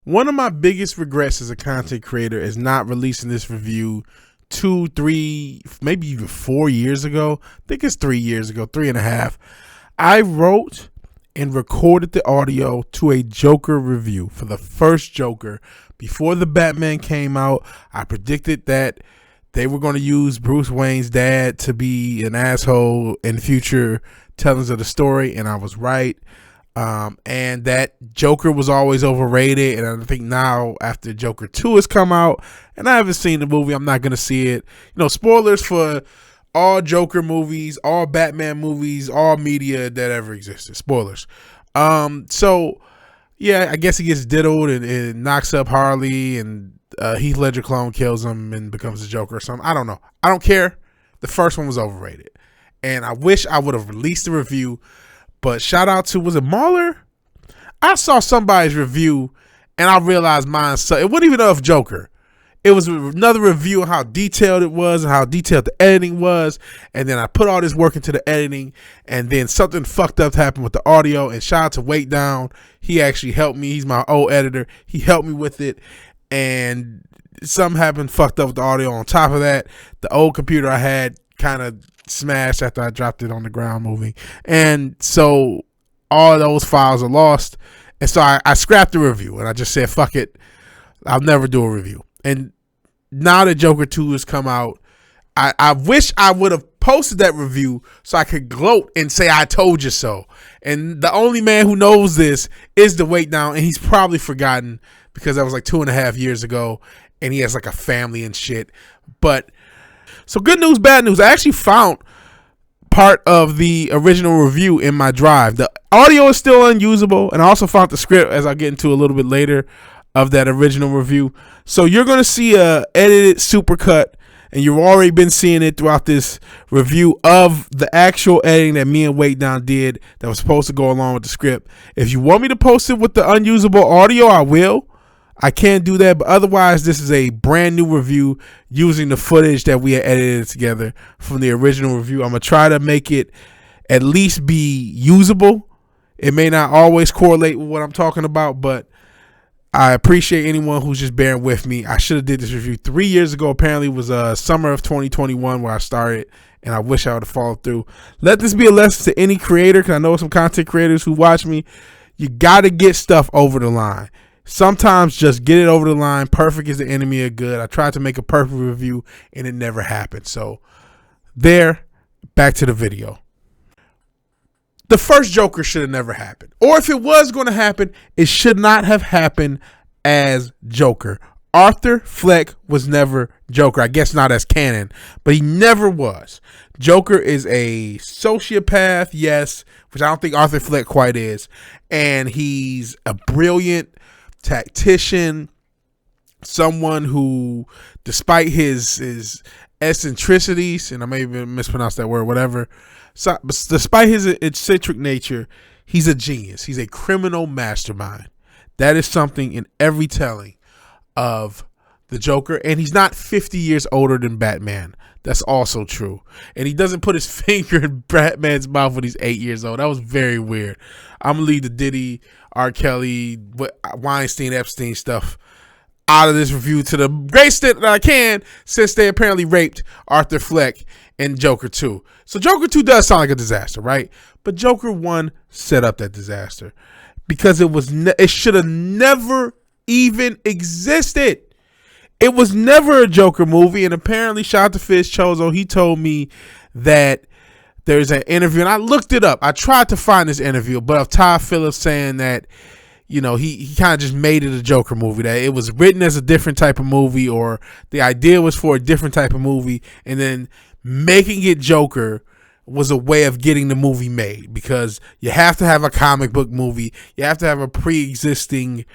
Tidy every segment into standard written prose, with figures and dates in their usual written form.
One of my biggest regrets as a content creator is not releasing this review 2, 3, maybe even 4 years ago. I think it's 3 years ago, 3.5. I wrote and recorded the audio to a Joker review for the first Joker. Before the Batman came out, I predicted that they were going to use Bruce Wayne's dad to be an asshole in future tellings of the story, and I was right. And that Joker was always overrated, and I think now after Joker 2 has come out, and I haven't seen the movie, I'm not going to see it. You know, spoilers for all Joker movies, all Batman movies, all media that ever existed. Spoilers. So, yeah, I guess he gets diddled and knocks up Harley, and Heath Ledger clone kills him and becomes the Joker or something. I don't know. I don't care. The first one was overrated. And I wish I would have released the review. But shout out to, was it Mahler? I saw somebody's review and I realized mine sucked. It wasn't even of Joker. It was another review of how detailed it was and how detailed the editing was. And then I put all this work into the editing, and then something fucked up happened with the audio. And shout out to Wait Down. He actually helped me. He's my old editor. He helped me with it. And something happened fucked up with the audio. On top of that, the old computer I had kind of smashed after I dropped it on the ground moving, and so all those files are lost. And so I scrapped the review and I just said, fuck it, I'll never do a review. And now that Joker 2 has come out, I wish I would have posted that review so I could gloat and say I told you so. And the only man who knows this is the Wait Down, and he's probably forgotten because that was like 2.5 years ago, and he has like a family and shit. But so good news, bad news. I actually found part of the original review in my drive. The audio is still unusable, and I also found the script, as I'll get into a little bit later, of that original review. So you're going to see a edited supercut, and you've already been seeing it throughout this review of the actual editing that me and Wait Down did that was supposed to go along with the script. If you want me to post it with the unusable audio, I will. I can't do that, but otherwise this is a brand new review using the footage that we had edited together from the original review. I'm going to try to make it at least be usable. It may not always correlate with what I'm talking about, but I appreciate anyone who's just bearing with me. I should have did this review 3 years ago. Apparently it was summer of 2021 where I started, and I wish I would have followed through. Let this be a lesson to any creator, because I know some content creators who watch me. You got to get stuff over the line. Sometimes just get it over the line. Perfect is the enemy of good. I tried to make a perfect review and it never happened. So back to the video. The first Joker should have never happened. Or if it was going to happen, it should not have happened as Joker. Arthur Fleck was never Joker. I guess not as canon, but he never was. Joker is a sociopath, yes, which I don't think Arthur Fleck quite is. And he's a brilliant tactician, someone who, despite his eccentricities, and I may have mispronounced that word, whatever, so, despite his eccentric nature, he's a genius. He's a criminal mastermind. That is something in every telling of the Joker. And he's not 50 years older than Batman. That's also true. And he doesn't put his finger in Batman's mouth when he's 8 years old. That was very weird. I'm going to leave the Diddy, R. Kelly, Weinstein, Epstein stuff out of this review to the great extent that I can, since they apparently raped Arthur Fleck in Joker 2. So Joker 2 does sound like a disaster, right? But Joker 1 set up that disaster because it should have never even existed. It was never a Joker movie, and apparently shout out to Fizz Chozo. He told me that there's an interview, and I looked it up. I tried to find this interview, but of Todd Phillips saying that, you know, he kind of just made it a Joker movie, that it was written as a different type of movie, or the idea was for a different type of movie, and then making it Joker was a way of getting the movie made, because you have to have a comic book movie. You have to have a pre-existing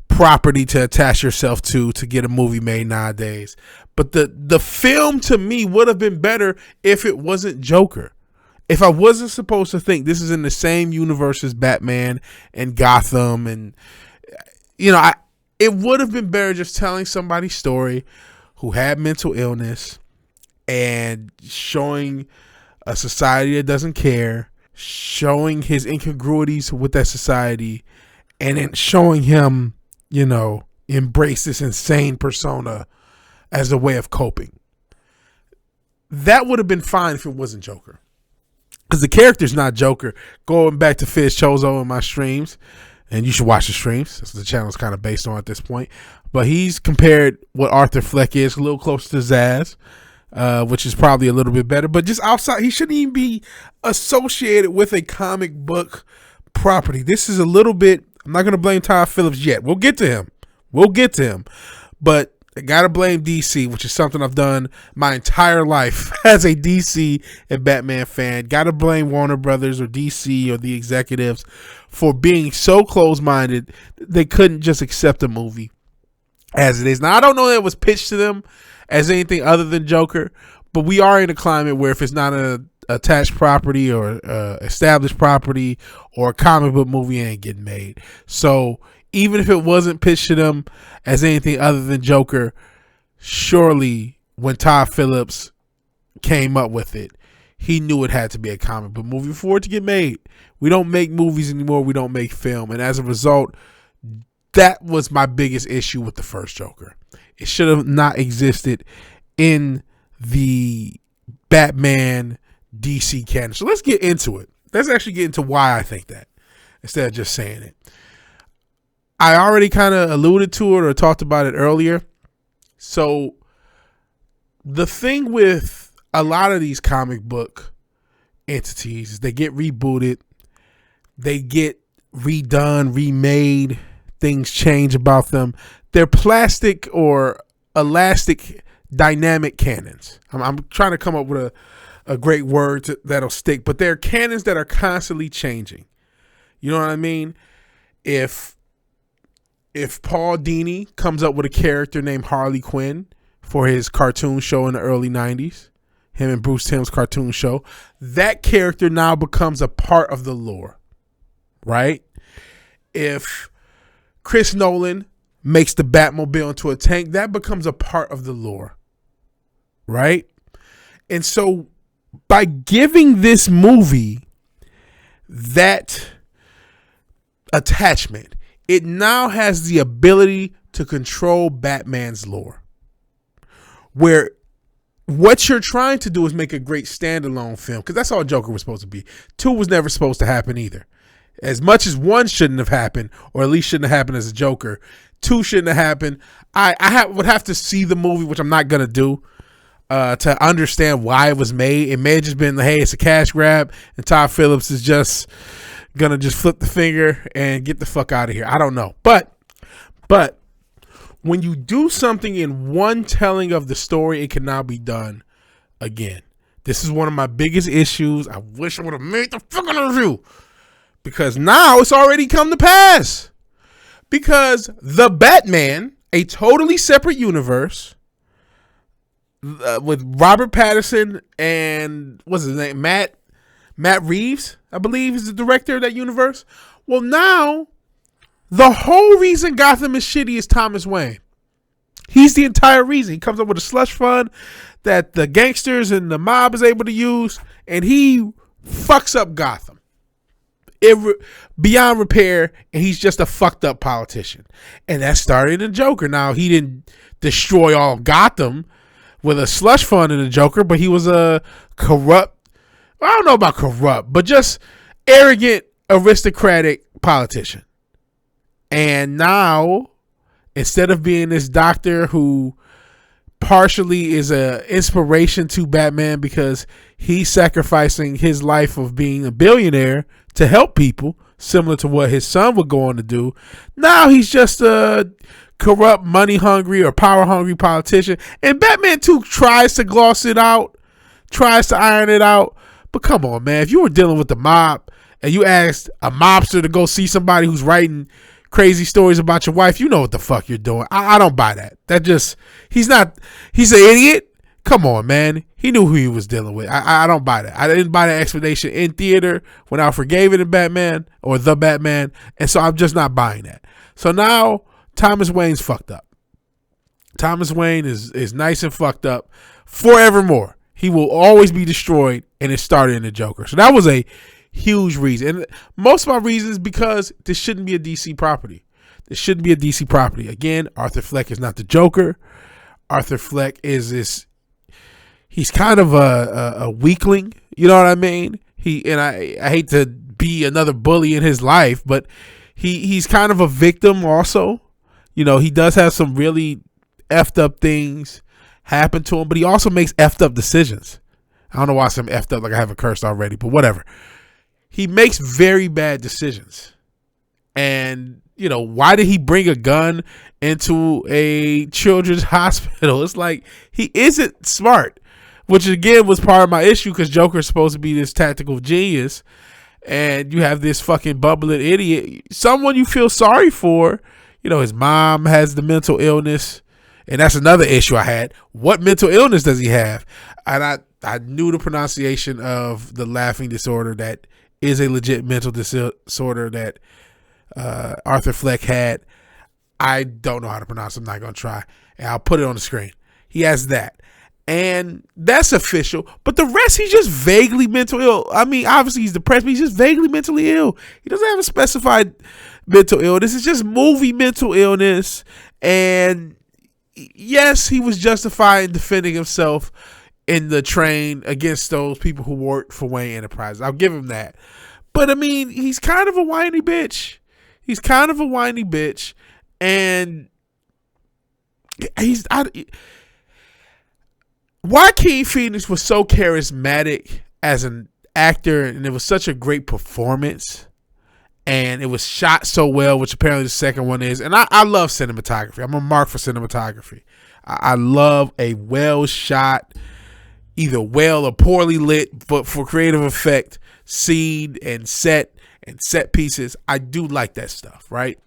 property to attach yourself to get a movie made nowadays. But the film to me would have been better if it wasn't Joker. If I wasn't supposed to think this is in the same universe as Batman and Gotham, and you know, it would have been better just telling somebody's story who had mental illness and showing a society that doesn't care, showing his incongruities with that society, and then showing him embrace this insane persona as a way of coping. That would have been fine if it wasn't Joker. Because the character's not Joker. Going back to Fizz Chozo in my streams, and you should watch the streams. That's what the channel's kind of based on at this point. But he's compared what Arthur Fleck is a little closer to Zaz, which is probably a little bit better. But just outside, he shouldn't even be associated with a comic book property. This is a little bit, I'm not going to blame Todd Phillips yet. We'll get to him. But I gotta blame DC, which is something I've done my entire life as a DC and Batman fan. Gotta blame Warner Brothers or DC or the executives for being so close-minded they couldn't just accept a movie as it is. Now, I don't know that it was pitched to them as anything other than Joker, but we are in a climate where if it's not an attached property or established property or a comic book movie, it ain't getting made. So even if it wasn't pitched to them as anything other than Joker, surely when Todd Phillips came up with it, he knew it had to be a comic book movie for it to get made. We don't make movies anymore. We don't make film. And as a result, that was my biggest issue with the first Joker. It should have not existed in the Batman DC canon. So let's get into it. Let's actually get into why I think that instead of just saying it. I already kind of alluded to it or talked about it earlier. So the thing with a lot of these comic book entities is they get rebooted, they get redone, remade, things change about them. They're plastic or elastic dynamic cannons. I'm trying to come up with a great word that'll stick, but they're cannons that are constantly changing. You know what I mean? If Paul Dini comes up with a character named Harley Quinn for his cartoon show in the early 90s, him and Bruce Timm's cartoon show, that character now becomes a part of the lore, right? If Chris Nolan makes the Batmobile into a tank, that becomes a part of the lore, right? And so by giving this movie that attachment, it now has the ability to control Batman's lore. Where what you're trying to do is make a great standalone film, because that's all Joker was supposed to be. 2 was never supposed to happen either. As much as 1 shouldn't have happened, or at least shouldn't have happened as a Joker, 2 shouldn't have happened. I would have to see the movie, which I'm not going to do, to understand why it was made. It may have just been, hey, it's a cash grab, and Todd Phillips is just gonna just flip the finger and get the fuck out of here. I don't know. But when you do something in one telling of the story, it can now be done again. This is one of my biggest issues. I wish I would have made the fucking review, because now it's already come to pass. Because the Batman, a totally separate universe, with Robert Pattinson and what's his name, Matt Reeves, I believe, is the director of that universe. Well, now the whole reason Gotham is shitty is Thomas Wayne. He's the entire reason. He comes up with a slush fund that the gangsters and the mob is able to use, and he fucks up Gotham beyond repair, and he's just a fucked up politician. And that started in Joker. Now, he didn't destroy all Gotham with a slush fund in the Joker, but he was a corrupt, I don't know about corrupt, but just arrogant, aristocratic politician. And now, instead of being this doctor who partially is an inspiration to Batman because he's sacrificing his life of being a billionaire to help people, similar to what his son would go on to do, now he's just a corrupt, money-hungry or power-hungry politician. And Batman 2 tries to gloss it out, tries to iron it out. But come on, man. If you were dealing with the mob and you asked a mobster to go see somebody who's writing crazy stories about your wife, you know what the fuck you're doing. I don't buy that. He's an idiot. Come on, man. He knew who he was dealing with. I don't buy that. I didn't buy that explanation in theater when I forgave it in Batman or The Batman. And so I'm just not buying that. So now Thomas Wayne's fucked up. Thomas Wayne is nice and fucked up forevermore. He will always be destroyed, and it started in the Joker. So that was a huge reason. And most of my reasons because this shouldn't be a DC property. It shouldn't be a DC property. Again, Arthur Fleck is not the Joker. Arthur Fleck is this. He's kind of a weakling. You know what I mean? I hate to be another bully in his life, but he's kind of a victim also. You know, he does have some really effed up things happen to him, but he also makes effed up decisions. I don't know why I said effed up like I haven't cursed already, but whatever. He makes very bad decisions. And, you know, why did he bring a gun into a children's hospital? It's like he isn't smart, which again was part of my issue because Joker is supposed to be this tactical genius. And you have this fucking bumbling idiot, someone you feel sorry for. You know, his mom has the mental illness. And that's another issue I had. What mental illness does he have? And I knew the pronunciation of the laughing disorder that is a legit mental disorder that Arthur Fleck had. I don't know how to pronounce it. I'm not going to try. And I'll put it on the screen. He has that. And that's official. But the rest, he's just vaguely mental ill. I mean, obviously he's depressed, but he's just vaguely mentally ill. He doesn't have a specified mental illness. It's just movie mental illness. And yes, he was justified in defending himself in the train against those people who worked for Wayne Enterprises. I'll give him that. But I mean, he's kind of a whiny bitch. And Joaquin Phoenix was so charismatic as an actor, and it was such a great performance. And it was shot so well, which apparently the second one is. And I love cinematography. I'm a mark for cinematography. I love a well-shot, either well or poorly lit, but for creative effect, scene and set pieces. I do like that stuff, right?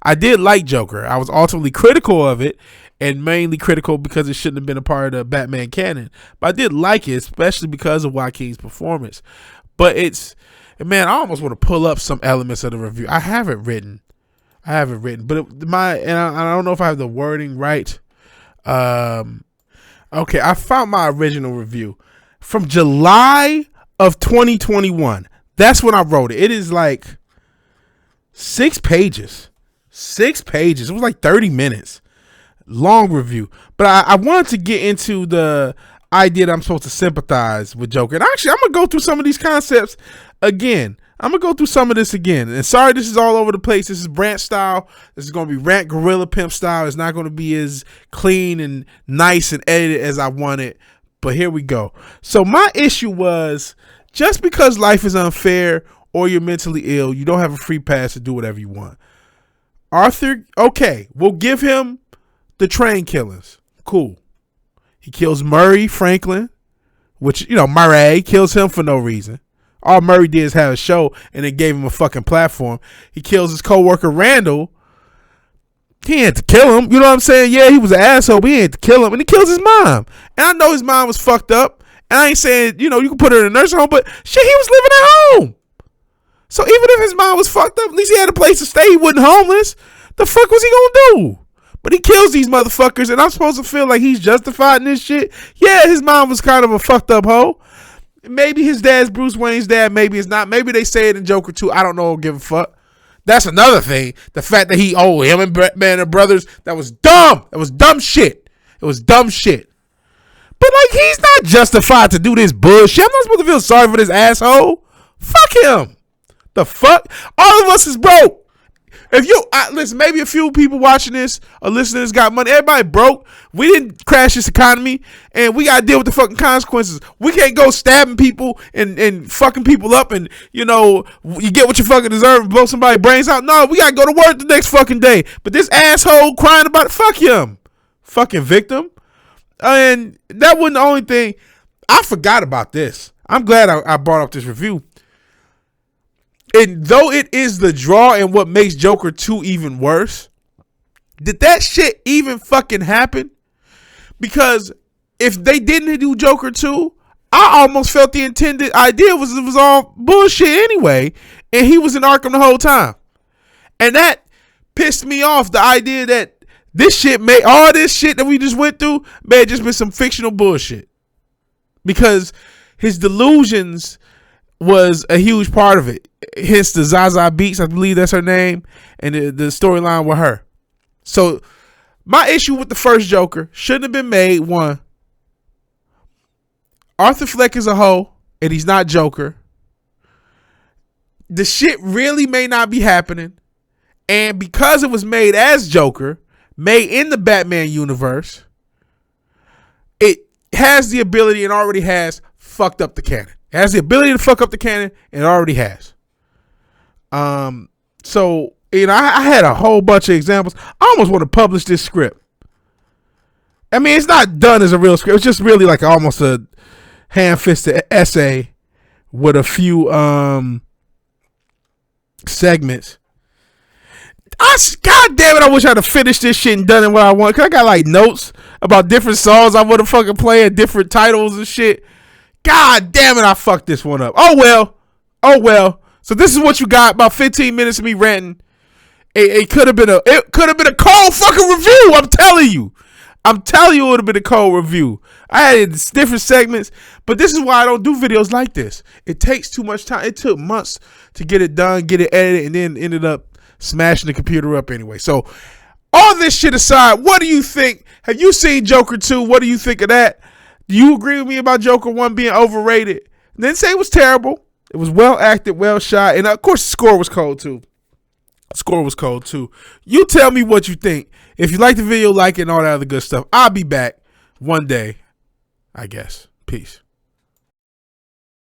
I did like Joker. I was ultimately critical of it, and mainly critical because it shouldn't have been a part of the Batman canon. But I did like it, especially because of Joaquin's performance. But man, I almost want to pull up some elements of the review. I have it written, but I don't know if I have the wording right. Okay, I found my original review from July of 2021. That's when I wrote it. It is like 6 pages. It was like 30 minutes. Long review. But I wanted to get into the idea that I'm supposed to sympathize with Joker. And actually, I'm going to go through some of these concepts again. I'm going to go through some of this again. And sorry, this is all over the place. This is Brant style. This is going to be Rant Gorilla Pimp style. It's not going to be as clean and nice and edited as I wanted. But here we go. So my issue was, just because life is unfair or you're mentally ill, you don't have a free pass to do whatever you want. Arthur, okay, we'll give him the train killings. Cool. He kills Murray Franklin, which, Murray kills him for no reason. All Murray did is have a show, and it gave him a fucking platform. He kills his coworker Randall. He ain't to kill him. You know what I'm saying? Yeah, he was an asshole, but he ain't to kill him. And he kills his mom. And I know his mom was fucked up. And I ain't saying, you can put her in a nursing home, but shit, he was living at home. So even if his mom was fucked up, at least he had a place to stay. He wasn't homeless. The fuck was he gonna do? But he kills these motherfuckers, and I'm supposed to feel like he's justified in this shit. Yeah, his mom was kind of a fucked up hoe. Maybe his dad's Bruce Wayne's dad. Maybe it's not. Maybe they say it in Joker 2. I don't know. I'll give a fuck. That's another thing. The fact that him and Batman are brothers, that was dumb. That was dumb shit. It was dumb shit. But he's not justified to do this bullshit. I'm not supposed to feel sorry for this asshole. Fuck him. The fuck? All of us is broke. If you listen, maybe a few people watching this or listeners got money. Everybody broke. We didn't crash this economy, and we gotta deal with the fucking consequences. We can't go stabbing people and fucking people up, and you get what you fucking deserve and blow somebody's brains out. No, we gotta go to work the next fucking day. But this asshole crying about it, fuck him, fucking victim. And that wasn't the only thing. I forgot about this. I'm glad I brought up this review. And though it is the draw and what makes Joker 2 even worse, did that shit even fucking happen? Because if they didn't do Joker 2, I almost felt the intended idea it was all bullshit anyway, and he was in Arkham the whole time. And that pissed me off, the idea that all this shit that we just went through may have just been some fictional bullshit. Because his delusions was a huge part of it. hence the Zaza Beats, I believe that's her name, and the storyline with her. So my issue with the first Joker shouldn't have been made. One, Arthur Fleck is a hoe, and he's not Joker. The shit really may not be happening. And because it was made as Joker, made in the Batman universe, it has the ability and already has fucked up the canon. It has the ability to fuck up the canon, and it already has. So, I had a whole bunch of examples. I almost want to publish this script. I mean, it's not done as a real script. It's just really like almost a hand-fisted essay with a few segments. God damn it, I wish I'd have finished this shit and done it what I want. Cause I got like notes about different songs I would have fucking played, different titles and shit. God damn it, I fucked this one up. Oh well. So this is what you got. About 15 minutes of me ranting. It could have been a cold fucking review. I'm telling you, it would have been a cold review. I had different segments, but this is why I don't do videos like this. It takes too much time. It took months to get it done, get it edited, and then ended up smashing the computer up anyway. So all this shit aside, what do you think? Have you seen Joker 2? What do you think of that? Do you agree with me about Joker 1 being overrated? Didn't say it was terrible. It was well acted, well shot, and of course the score was cold too. You tell me what you think. If you like the video, like it and all that other good stuff. I'll be back one day, I guess. Peace.